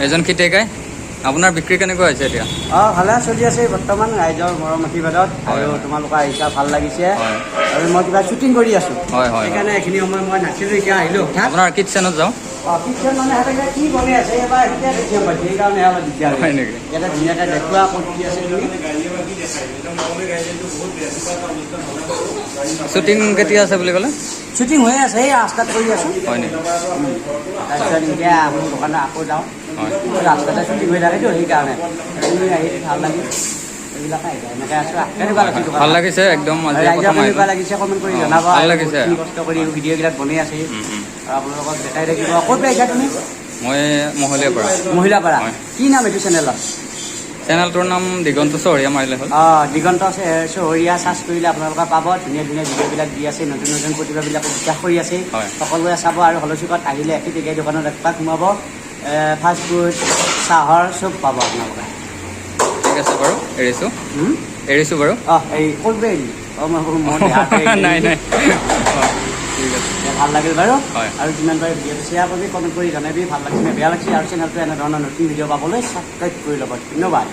এজন খেতিয়কে আপোনাৰ বিক্ৰী কেনেকুৱা হৈছে এতিয়া? ভালে চলি আছে বৰ্তমান ৰাইজৰ মৰম আশীৰ্বাদত আৰু তোমালোকৰ আহিছা ভাল লাগিছে আৰু মই কিবা শ্বুটিং কৰি আছোঁ সেইকাৰণে এইখিনি সময় মই নাছিলোঁ এতিয়া আহিলোঁ আপোনাৰ কিটচেনত যাওঁ কিটচেন মানে সিহঁতে কি বনাই আছে এবাৰ এতিয়া দেখিব পাইছে সেইকাৰণে অলপ দিগদাৰ হয় নেকি? ইয়াতে ধুনীয়াকৈ দেখুওৱা ক'ত কি আছে তুমি শ্বুটিং কেতিয়া আছে বুলি ক'লে? শ্বুটিং হৈ আছে এই ৰাস্তাত কৰি আছোঁ হয় নেকি? তাৰপিছত এতিয়া মোৰ দোকানত আকৌ যাওঁ ৰাস্তাতে শ্বুটিং হৈ থাকেতো সেইকাৰণে আহি ভাল লাগিল এইবিলাক এনেকৈ আছোঁ কেনেকুৱা লাগিছে ভাল লাগিছে একদম ৰাইজৰ কেনেকুৱা লাগিছে কমেণ্ট কৰি জনাব ভাল লাগিছে কষ্ট কৰি ভিডিঅ'বিলাক বনাই আছে আপোনালোকক দেখাই থাকিব ক'ত আহিছা তুমি? মই মহলীয়াপাৰা কি নাম এইটো চেনেলৰ? চেনেলটোৰ নাম দিগন্ত চহৰীয়া মাৰিলে হ'ল। দিগন্ত চহৰীয়া চাৰ্চ কৰিলে আপোনালোকে পাব ধুনীয়া ধুনীয়া ভিডিঅ'বিলাক দি আছে নতুন নতুন প্ৰতিভাবিলাকক বিকাশ কৰি আছে সকলোৱে চাব আৰু হলচুকত আহিলে একেই দোকানত এপাক সোমাব ফাষ্টফুড চাহৰ চব পাব আপোনালোকে ঠিক আছে বাৰু এৰিছোঁ বাৰু এই ক'ত এৰি নাই নাই ঠিক আছে ভাল লাগিল বাৰু আৰু যিমান পাৰে ভিডিঅ'টো শ্বেয়াৰ কৰি কমেণ্ট কৰি জনাবি ভাল লাগিছে নে বেয়া লাগিছে আৰু চেনেলটো এনেধৰণৰ নতুন ভিডিঅ' পাবলৈ ছাবস্ক্ৰাইব কৰি ল'ব ধন্যবাদ।